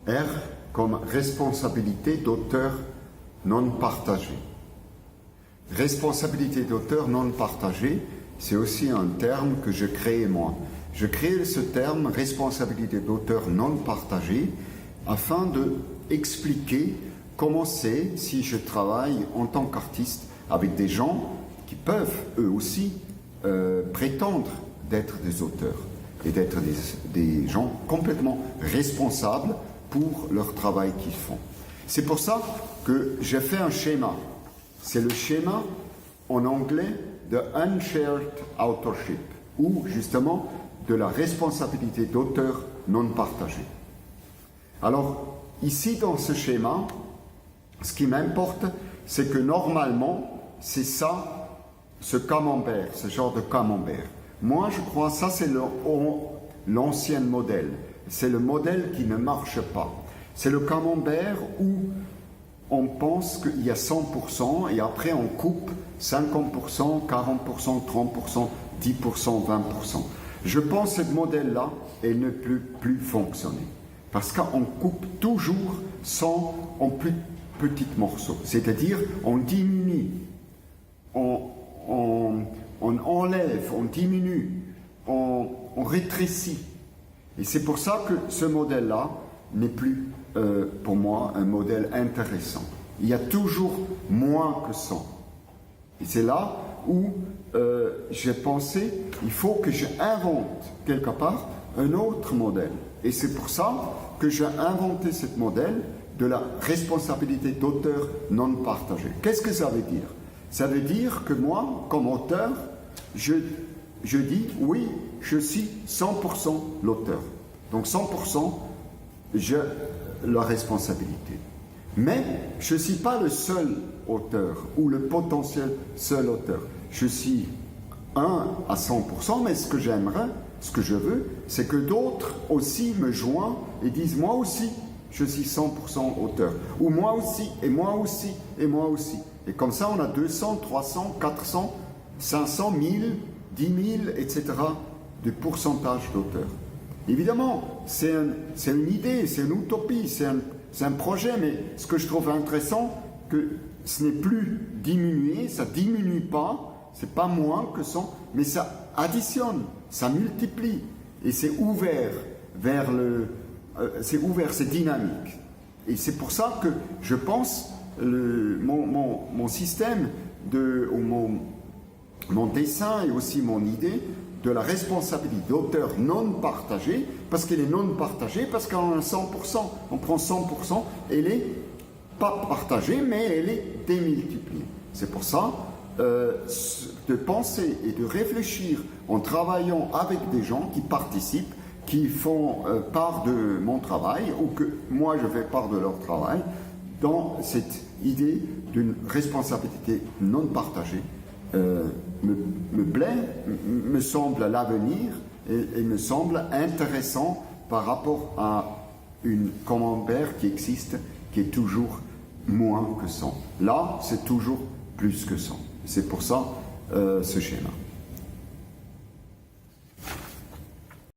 R comme responsabilité d'auteur non partagée. Responsabilité d'auteur non partagée, c'est aussi un terme que je crée moi. Je crée ce terme responsabilité d'auteur non partagée afin de expliquer comment c'est si je travaille en tant qu'artiste avec des gens qui peuvent eux aussi prétendre d'être des auteurs et d'être des gens complètement responsables pour leur travail qu'ils font. C'est pour ça que j'ai fait un schéma. C'est le schéma en anglais de Unshared Authorship, ou justement de la responsabilité d'auteur non partagée. Alors, ici dans ce schéma, ce qui m'importe, c'est que normalement, c'est ça, ce camembert, ce genre de camembert. Moi, je crois que ça, c'est l'ancien modèle. C'est le modèle qui ne marche pas. C'est le camembert où on pense qu'il y a 100% et après on coupe 50%, 40%, 30%, 10%, 20%. Je pense que ce modèle-là, il ne peut plus fonctionner. Parce qu'on coupe toujours en plus petits morceaux. C'est-à-dire, on diminue, on enlève, on diminue, on rétrécit. Et c'est pour ça que ce modèle-là n'est plus, pour moi, un modèle intéressant. Il y a toujours moins que 100. Et c'est là où j'ai pensé, il faut que j'invente quelque part un autre modèle. Et c'est pour ça que j'ai inventé ce modèle de la responsabilité d'auteur non partagée. Qu'est-ce que ça veut dire? Ça veut dire que moi, comme auteur, je dis, oui, je suis 100% l'auteur. Donc 100%, j'ai la responsabilité. Mais je ne suis pas le seul auteur ou le potentiel seul auteur. Je suis un à 100%, mais ce que j'aimerais, ce que je veux, c'est que d'autres aussi me joignent et disent, moi aussi, je suis 100% auteur. Ou moi aussi, et moi aussi, et moi aussi. Et comme ça, on a 200, 300, 400, 500, 1000, 10 000, etc. de pourcentage d'auteurs. Évidemment, c'est une idée, c'est une utopie, c'est un projet, mais ce que je trouve intéressant, que ce n'est plus diminué, ça ne diminue pas, c'est pas moins que 100, mais ça additionne, ça multiplie, et c'est ouvert vers c'est dynamique. Et c'est pour ça que je pense mon système, mon dessin et aussi mon idée de la responsabilité d'auteur non partagée, parce qu'elle est non partagée, parce qu'on a 100%, on prend 100%, elle n'est pas partagée, mais elle est démultipliée. C'est pour ça de penser et de réfléchir en travaillant avec des gens qui participent, qui font part de mon travail, ou que moi je fais part de leur travail, dans cette idée d'une responsabilité non partagée, me plaît, me semble à l'avenir et me semble intéressant par rapport à une camembert qui existe, qui est toujours moins que 100. Là, c'est toujours plus que 100. C'est pour ça ce schéma.